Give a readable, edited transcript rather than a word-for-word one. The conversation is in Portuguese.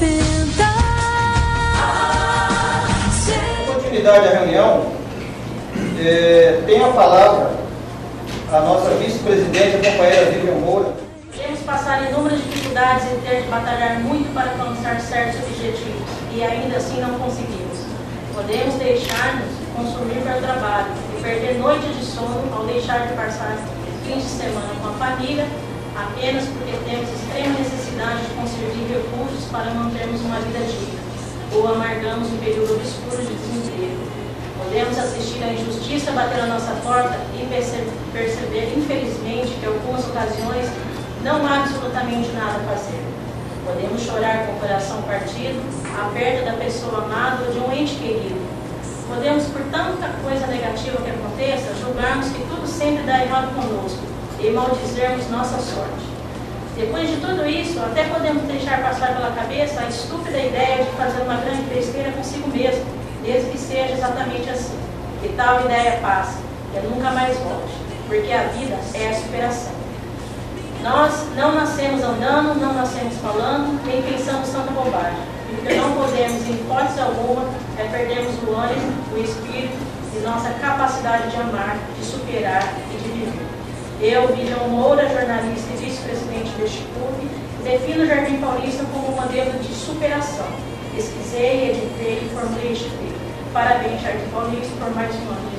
Em continuidade à reunião, tenho a palavra a nossa vice-presidente, a companheira Vivian Moura. Podemos passar inúmeras dificuldades e ter de batalhar muito para alcançar certos objetivos, e ainda assim não conseguimos. Podemos deixar-nos consumir pelo trabalho e perder noites de sono ao deixar de passar fins de semana com a família, apenas porque temos extrema necessidade de conseguir recursos para mantermos uma vida digna, ou amargamos um período obscuro de desemprego. Podemos assistir à injustiça bater na nossa porta e perceber, infelizmente, que em algumas ocasiões não há absolutamente nada a fazer. Podemos chorar com o coração partido, a perda da pessoa amada ou de um ente querido. Podemos, por tanta coisa negativa que aconteça, julgarmos que tudo sempre dá errado conosco e maldizermos nossa sorte. Depois de tudo isso, até podemos deixar passar pela cabeça a estúpida ideia de fazer uma grande besteira consigo mesmo, desde que seja exatamente assim. E tal ideia passa, e nunca mais volte, porque a vida é a superação. Nós não nascemos andando, não nascemos falando, nem pensamos tanta bobagem. E o que não podemos, em hipótese alguma, é perdermos o ânimo, o espírito e nossa capacidade de amar, de superar e de viver. Eu, Vivian Moura, jornalista e vice-presidente deste clube, defino o Jardim Paulista como um modelo de superação. Pesquisei, editei e formulei este livro. Parabéns, Jardim Paulista, por mais um ano.